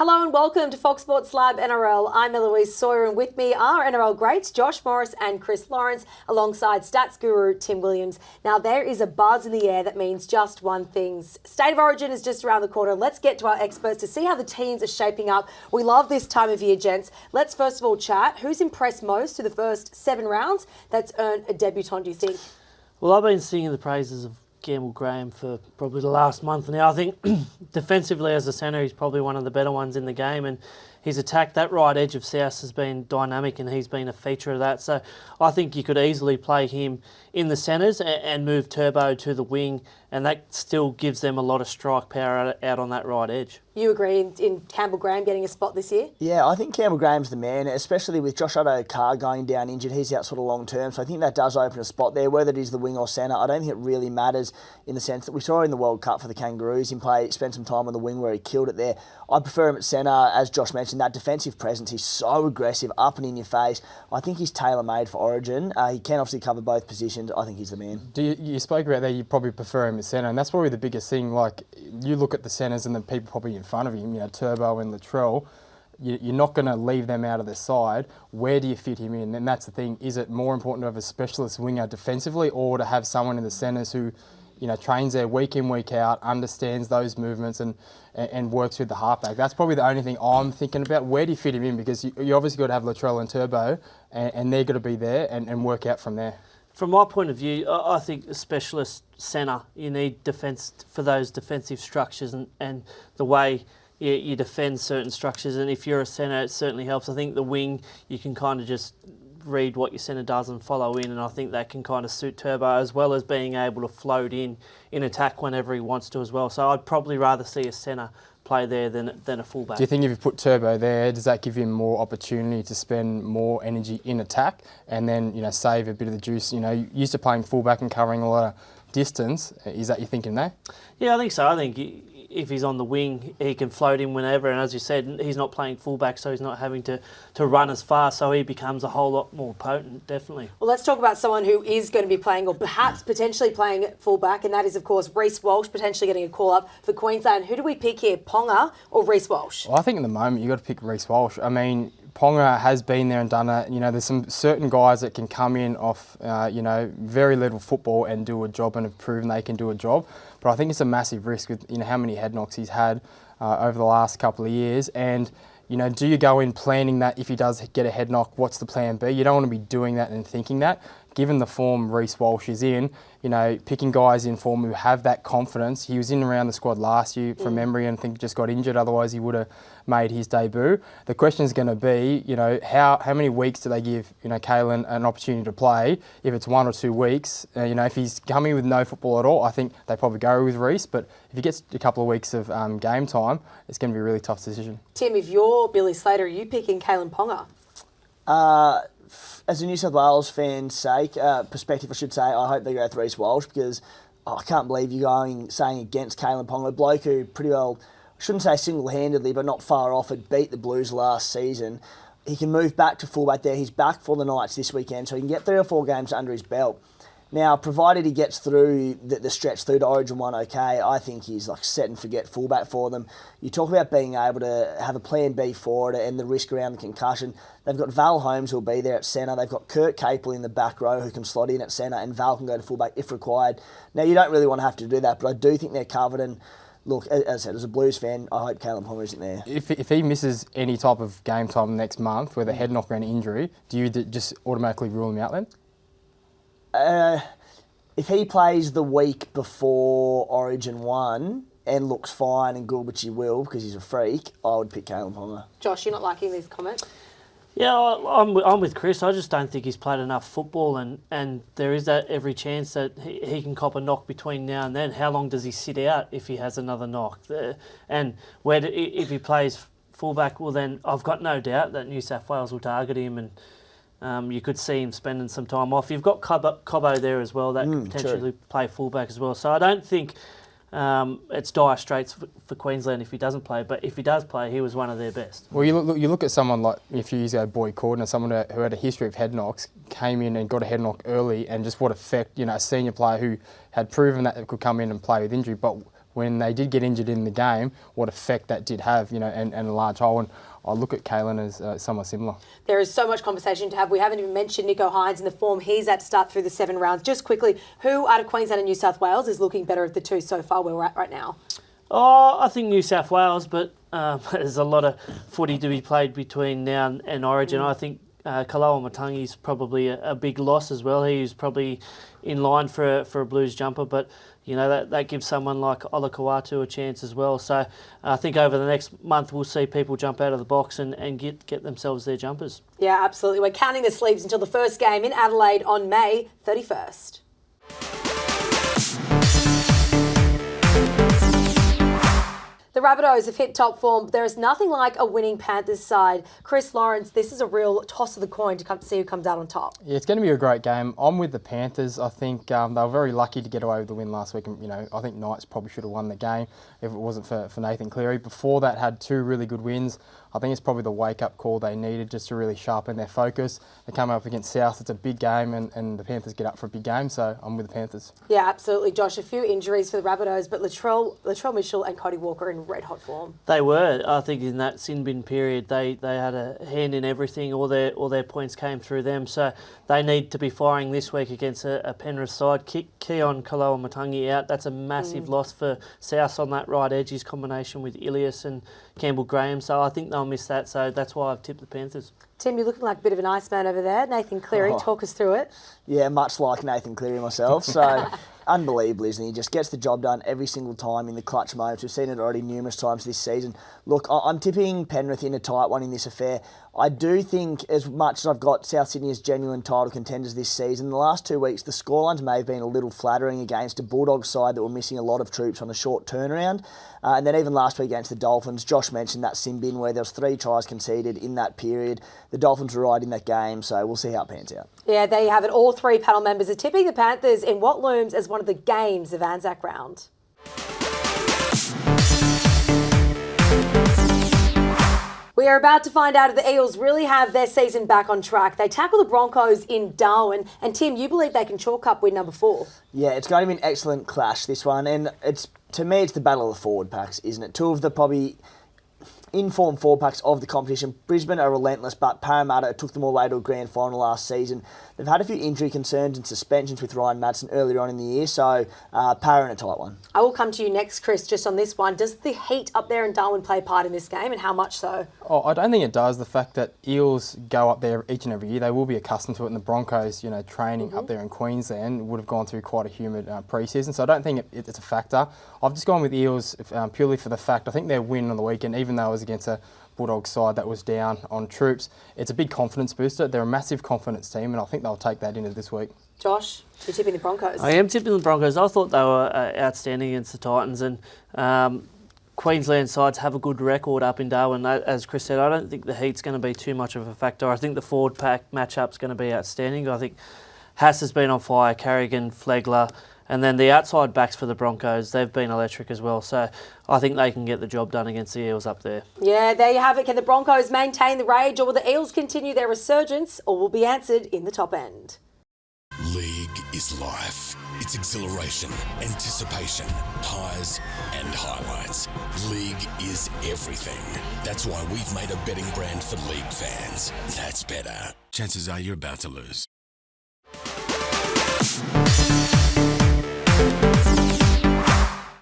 Hello and welcome to Fox Sports Lab NRL. I'm Eloise Sohier and with me are NRL greats Josh Morris and Chris Lawrence alongside stats guru Tim Williams. Now there is a buzz in the air that means just one thing. State of Origin is just around the corner. Let's get to our experts to see how the teams are shaping up. We love this time of year, gents. Let's first of all chat. Who's impressed most through the first 7 rounds that's earned a debutant, do you think? Well, I've been singing the praises of Gamble Graham for probably the last month now. I think defensively as a centre, he's probably one of the better ones in the game, and his attack, that right edge of South has been dynamic and he's been a feature of that. So I think you could easily play him in the centres and move Turbo to the wing, and that still gives them a lot of strike power out on that right edge. You agree in Campbell Graham getting a spot this year? Yeah, I think Campbell Graham's the man, especially with Josh Carr going down injured. He's out sort of long term, so I think that does open a spot there. Whether it is the wing or centre, I don't think it really matters in the sense that we saw in the World Cup for the Kangaroos him spend some time on the wing where he killed it there. I prefer him at centre, as Josh mentioned, that defensive presence. He's so aggressive, up and in your face. I think he's tailor-made for Origin. He can obviously cover both positions. I think he's the man. You spoke about that, you probably prefer him at centre, and that's probably the biggest thing. Like, you look at the centres and the people probably in front of him, you know, Turbo and Latrell, you're not going to leave them out of the side. Where do you fit him in? And that's the thing. Is it more important to have a specialist winger defensively or to have someone in the centres who, you know, trains there week in, week out, understands those movements and works with the halfback? That's probably the only thing I'm thinking about. Where do you fit him in? Because you obviously got to have Latrell and Turbo and they're going to be there and work out from there. From my point of view, I think a specialist centre, you need defence for those defensive structures and the way you defend certain structures. And if you're a centre, it certainly helps. I think the wing, you can kind of just read what your centre does and follow in, and I think that can kind of suit Turbo, as well as being able to float in attack whenever he wants to as well. So I'd probably rather see a centre play there than a fullback. Do you think if you put Turbo there, does that give him more opportunity to spend more energy in attack and then, you know, save a bit of the juice? You know, you're used to playing fullback and covering a lot of distance. Is that your thinking there? Yeah, I think so. I think if he's on the wing, he can float in whenever, and as you said, he's not playing fullback, so he's not having to run as fast, so he becomes a whole lot more potent, definitely. Well, let's talk about someone who is going to be playing, or perhaps potentially playing at fullback, and that is, of course, Reece Walsh, potentially getting a call-up for Queensland. Who do we pick here, Ponga or Reece Walsh? Well, I think at the moment you've got to pick Reece Walsh. I mean, Ponga has been there and done it. You know, there's some certain guys that can come in off, you know, very little football and do a job and have proven they can do a job. But I think it's a massive risk with, you know, how many head knocks he's had over the last couple of years. And, you know, do you go in planning that if he does get a head knock, what's the plan B? You don't want to be doing that and thinking that. Given the form Reece Walsh is in, you know, picking guys in form who have that confidence. He was in around the squad last year from memory and I think just got injured, otherwise he would have made his debut. The question is going to be, you know, how many weeks do they give, you know, Kalen an opportunity to play? If it's 1 or 2 weeks, you know, if he's coming with no football at all, I think they probably go with Reece, but if he gets a couple of weeks of game time, it's going to be a really tough decision. Tim, if you're Billy Slater, are you picking Kalen Ponga? As a New South Wales fan's sake, perspective I should say, I hope they go with Reece Walsh because I can't believe you're saying against Kalen Ponga, a bloke who pretty well, I shouldn't say single-handedly, but not far off, had beat the Blues last season. He can move back to fullback there. He's back for the Knights this weekend, so he can get 3 or 4 games under his belt. Now, provided he gets through the stretch through to Origin 1 okay, I think he's like set and forget fullback for them. You talk about being able to have a plan B for it and the risk around the concussion. They've got Val Holmes who'll be there at centre. They've got Kurt Capel in the back row who can slot in at centre, and Val can go to fullback if required. Now, you don't really want to have to do that, but I do think they're covered. And look, as I said, as a Blues fan, I hope Kalen Ponga isn't there. If he misses any type of game time next month with a head knock or an injury, do you just automatically rule him out then? If he plays the week before Origin 1 and looks fine and good, which he will because he's a freak, I would pick Kalen Ponga. Josh, you're not liking these comments? Yeah, I'm with Chris. I just don't think he's played enough football, and there is that every chance that he can cop a knock between now and then. How long does he sit out if he has another knock? And if he plays fullback, well then I've got no doubt that New South Wales will target him, and you could see him spending some time off. You've got Cobbo there as well that could potentially play fullback as well. So I don't think it's dire straits for Queensland if he doesn't play, but if he does play, he was one of their best. Well, you look at someone like a few years ago, Boyd Cordner, someone who had a history of head knocks, came in and got a head knock early, and just what effect, you know, a senior player who had proven that could come in and play with injury, but when they did get injured in the game, what effect that did have, you know, and a large hole. And I look at Kalen as somewhat similar. There is so much conversation to have. We haven't even mentioned Nico Hines and the form he's at to start through the 7 rounds. Just quickly, who out of Queensland and New South Wales is looking better of the two so far where we're at right now? Oh, I think New South Wales, but there's a lot of footy to be played between now and Origin. I think Kaloa Matangi's probably a big loss as well. He was probably in line for a Blues jumper, but you know that gives someone like Ola Kawatu a chance as well. So I think over the next month we'll see people jump out of the box and get themselves their jumpers. Yeah, absolutely. We're counting the sleeves until the first game in Adelaide on May 31st. The Rabbitohs have hit top form, but there is nothing like a winning Panthers side. Chris Lawrence, this is a real toss of the coin to come see who comes out on top. Yeah, it's going to be a great game. I'm with the Panthers. I think they were very lucky to get away with the win last week. And, you know, I think Knights probably should have won the game if it wasn't for Nathan Cleary. Before that, had 2 really good wins. I think it's probably the wake-up call they needed just to really sharpen their focus. They come up against South. It's a big game, and the Panthers get up for a big game, so I'm with the Panthers. Yeah, absolutely, Josh. A few injuries for the Rabbitohs, but Latrell Mitchell and Cody Walker in red-hot form. They were. I think in that sin bin period, they had a hand in everything. All their points came through them, so they need to be firing this week against a Penrith side. Keon Kaloa Matangi out. That's a massive loss for South on that right edge. His combination with Ilias and Campbell Graham, so I think they'll miss that. So that's why I've tipped the Panthers. Tim, you're looking like a bit of an Iceman over there. Nathan Cleary, talk us through it. Yeah, much like Nathan Cleary myself. So unbelievable, isn't he? He just gets the job done every single time in the clutch moments. We've seen it already numerous times this season. Look, I'm tipping Penrith in a tight one in this affair. I do think, as much as I've got South Sydney as genuine title contenders this season, the last 2 weeks the scorelines may have been a little flattering against a Bulldogs side that were missing a lot of troops on a short turnaround. And then even last week against the Dolphins, Josh mentioned that sin bin where there was 3 tries conceded in that period. The Dolphins were right in that game, so we'll see how it pans out. Yeah, there you have it. All 3 panel members are tipping the Panthers in what looms as one of the games of Anzac Round. We are about to find out if the Eels really have their season back on track. They tackle the Broncos in Darwin. And Tim, you believe they can chalk up win number 4? Yeah, it's going to be an excellent clash, this one. And to me, it's the battle of the forward packs, isn't it? 2 of the probably in-form forward packs of the competition. Brisbane are relentless, but Parramatta took them all the way to a grand final last season. They've had a few injury concerns and suspensions with Ryan Madsen earlier on in the year, so Parra in a tight one. I will come to you next, Chris, just on this one. Does the heat up there in Darwin play a part in this game, and how much so? Oh, I don't think it does. The fact that Eels go up there each and every year, they will be accustomed to it, and the Broncos, you know, training up there in Queensland would have gone through quite a humid pre-season, so I don't think it's a factor. I've just gone with Eels purely for the fact I think their win on the weekend, even though it was against a Bulldogs side that was down on troops, it's a big confidence booster. They're a massive confidence team, and I think they'll take that into this week. Josh, you're tipping the Broncos. I am tipping the Broncos. I thought they were outstanding against the Titans, and Queensland sides have a good record up in Darwin. As Chris said, I don't think the heat's going to be too much of a factor. I think the forward pack matchup's going to be outstanding. I think Haas has been on fire, Carrigan, Flegler, and then the outside backs for the Broncos, they've been electric as well. So I think they can get the job done against the Eels up there. Yeah, there you have it. Can the Broncos maintain the rage, or will the Eels continue their resurgence, or will be answered in the top end? League is life. It's exhilaration, anticipation, highs and highlights. League is everything. That's why we've made a betting brand for League fans. That's better. Chances are you're about to lose.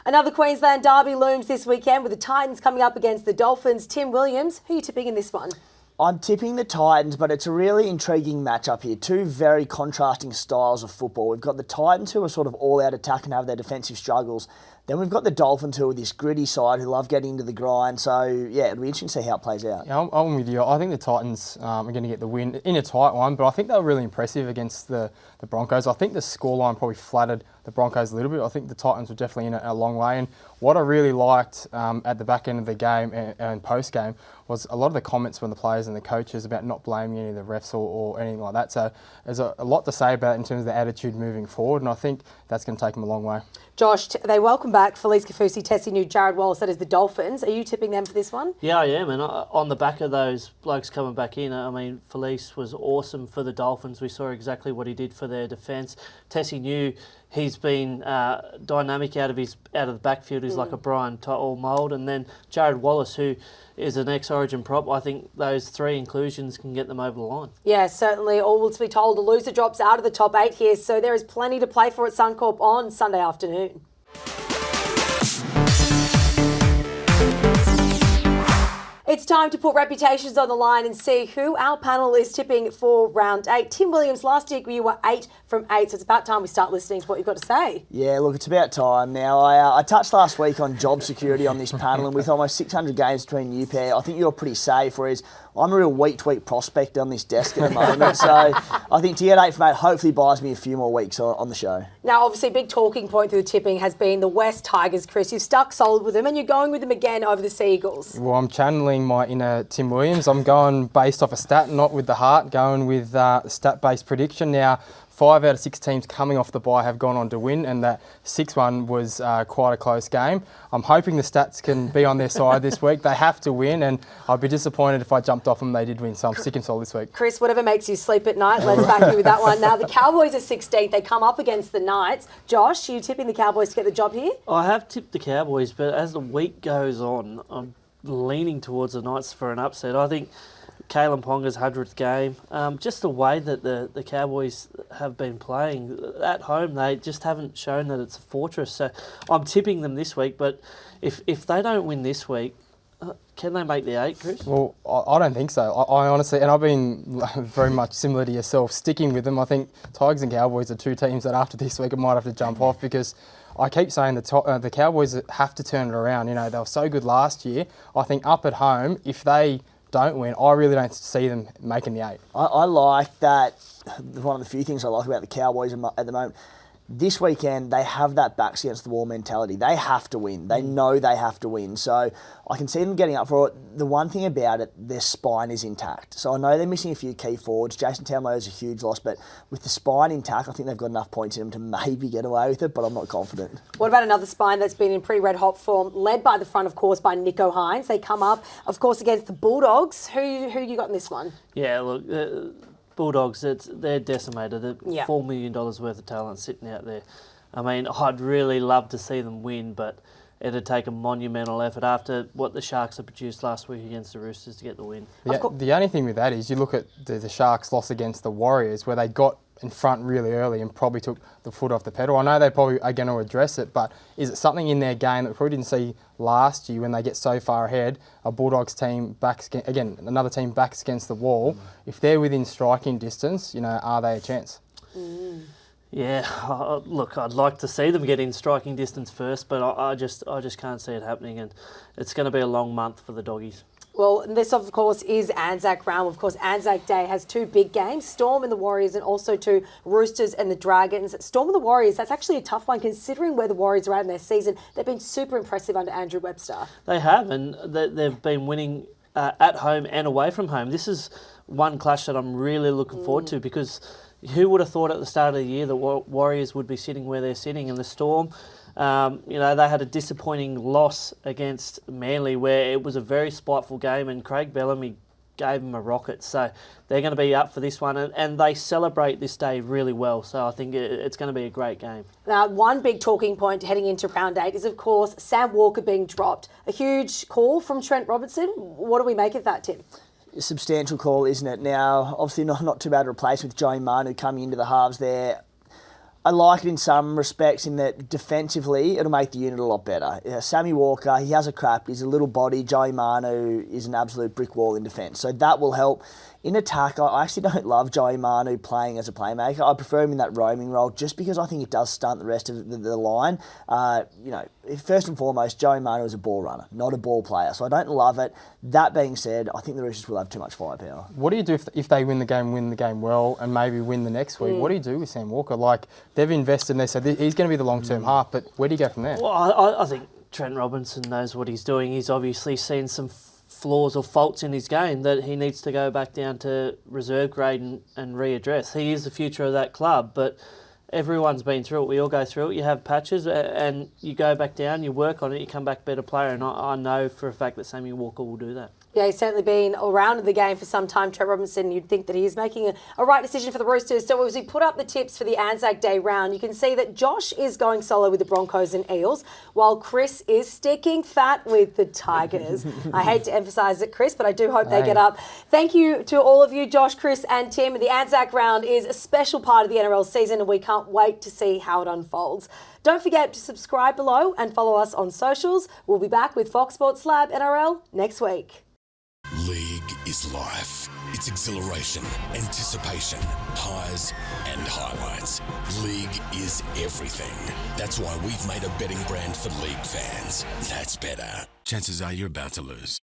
Another Queensland derby looms this weekend with the Titans coming up against the Dolphins. Tim Williams, who are you tipping in this one? I'm tipping the Titans, but it's a really intriguing matchup here. 2 very contrasting styles of football. We've got the Titans, who are sort of all-out attack and have their defensive struggles. Then we've got the Dolphins, who are this gritty side who love getting into the grind. So, yeah, it'll be interesting to see how it plays out. Yeah, I'm with you. I think the Titans are going to get the win in a tight one, but I think they were really impressive against the Broncos. I think the scoreline probably flattered the Broncos a little bit. I think the Titans were definitely in a long way. And what I really liked at the back end of the game and post-game was a lot of the comments from the players and the coaches about not blaming any of the refs or anything like that. So there's a lot to say about it in terms of the attitude moving forward, and I think that's going to take them a long way. Josh, they welcome back Felice Kafusi, Tessie New, Jared Wallace. That is the Dolphins. Are you tipping them for this one? Yeah, I am. And on the back of those blokes coming back in, I mean, Felice was awesome for the Dolphins. We saw exactly what he did for their defence. Tessie New, he's been dynamic out of the backfield. He's like a Brian Tuttle mould. And then Jared Wallace, who is an ex-Origin prop. I think those three inclusions can get them over the line. Yeah, certainly. All to be told, the loser drops out of the top 8 here, so there is plenty to play for at Suncorp on Sunday afternoon. It's time to put reputations on the line and see who our panel is tipping for round 8. Tim Williams, last year you were 8 from 8, so it's about time we start listening to what you've got to say. Yeah, look, it's about time. Now, I touched last week on job security on this panel, and with almost 600 games between you pair, I think you're pretty safe, whereas I'm a real week-to-week prospect on this desk at the moment. So I think to get 8 from 8 hopefully buys me a few more weeks on the show. Now, obviously, a big talking point through the tipping has been the West Tigers, Chris. You've stuck solid with them and you're going with them again over the Seagulls. Well, I'm channeling my inner Tim Williams. I'm going based off a stat, not with the heart, going with stat-based prediction. Now, 5 out of 6 teams coming off the bye have gone on to win, and that 6th one was quite a close game. I'm hoping the stats can be on their side this week. They have to win, and I'd be disappointed if I jumped off them. They did win, so I'm sick and solid this week. Chris, whatever makes you sleep at night, let's back you with that one. Now, the Cowboys are 16th. They come up against the Knights. Josh, are you tipping the Cowboys to get the job here? I have tipped the Cowboys, but as the week goes on, I'm leaning towards the Knights for an upset. I think Kalen Ponga's 100th game, just the way that the Cowboys have been playing at home, they just haven't shown that it's a fortress. So I'm tipping them this week, but if they don't win this week, can they make the 8, Chris? Well, I don't think so. I honestly, and I've been very much similar to yourself, sticking with them. I think Tigers and Cowboys are 2 teams that after this week I might have to jump off, because I keep saying the Cowboys have to turn it around. You know, they were so good last year. I think up at home, if they don't win, I really don't see them making the 8. I like that. One of the few things I like about the Cowboys at the moment, this weekend they have that backs against the wall mentality. They have to win. They know they have to win. So I can see them getting up for it. The one thing about it, their spine is intact. So I know they're missing a few key forwards. Jason Tamlo is a huge loss, but with the spine intact, I think they've got enough points in them to maybe get away with it, but I'm not confident. What about another spine that's been in pretty red-hot form, led by the front, of course, by Nico Hines? They come up, of course, against the Bulldogs. Who you got in this one? Yeah, look, Bulldogs, they're decimated. Yeah. $4 million worth of talent sitting out there. I mean, I'd really love to see them win, but it'd take a monumental effort after what the Sharks have produced last week against the Roosters to get the win. The only thing with that is you look at the Sharks' loss against the Warriors, where they got in front really early and probably took the foot off the pedal. I know they probably are going to address it, but is it something in their game that we probably didn't see last year when they get so far ahead? A Bulldogs team backs again, another team backs against the wall. If they're within striking distance, you know, are they a chance? Yeah, look, I'd like to see them get in striking distance first, but I just can't see it happening, and it's going to be a long month for the Doggies. Well, this, of course, is Anzac Round. Of course, Anzac Day has 2 big games, Storm and the Warriors, and also 2 Roosters and the Dragons. Storm and the Warriors, that's actually a tough one, considering where the Warriors are at in their season. They've been super impressive under Andrew Webster. They have, and they've been winning at home and away from home. This is one clash that I'm really looking forward to, because who would have thought at the start of the year that Warriors would be sitting where they're sitting, and the Storm, you know, they had a disappointing loss against Manly where it was a very spiteful game, and Craig Bellamy gave them a rocket. So they're going to be up for this one, and they celebrate this day really well. So I think it's going to be a great game. Now, one big talking point heading into round 8 is, of course, Sam Walker being dropped. A huge call from Trent Robertson. What do we make of that, Tim? A substantial call, isn't it? Now, obviously not too bad to replace with Joey Manu coming into the halves there. I like it in some respects in that defensively it'll make the unit a lot better. Sammy Walker, he has a crap, he's a little body. Joey Manu is an absolute brick wall in defence. So that will help. In attack, I actually don't love Joey Manu playing as a playmaker. I prefer him in that roaming role just because I think it does stunt the rest of the line. You know, first and foremost, Joey Manu is a ball runner, not a ball player. So I don't love it. That being said, I think the Roosters will have too much firepower. What do you do if they win the game well, and maybe win the next week? What do you do with Sam Walker? Like, they've invested and they said he's going to be the long-term half, but where do you go from there? Well, I think Trent Robinson knows what he's doing. He's obviously seen some flaws or faults in his game that he needs to go back down to reserve grade and readdress. He is the future of that club, but everyone's been through it. We all go through it. You have patches and you go back down, you work on it, you come back better player. And I know for a fact that Sammy Walker will do that. Yeah, he's certainly been around in the game for some time, Trent Robinson. You'd think that he is making a right decision for the Roosters. So as we put up the tips for the Anzac Day round, you can see that Josh is going solo with the Broncos and Eels, while Chris is sticking fat with the Tigers. I hate to emphasise it, Chris, but I do hope they get up. Thank you to all of you, Josh, Chris and Tim. The Anzac round is a special part of the NRL season and we can't wait to see how it unfolds. Don't forget to subscribe below and follow us on socials. We'll be back with Fox Sports Lab NRL next week. League is life. It's exhilaration, anticipation, highs and highlights. League is everything. That's why we've made a betting brand for league fans. That's better. Chances are you're about to lose.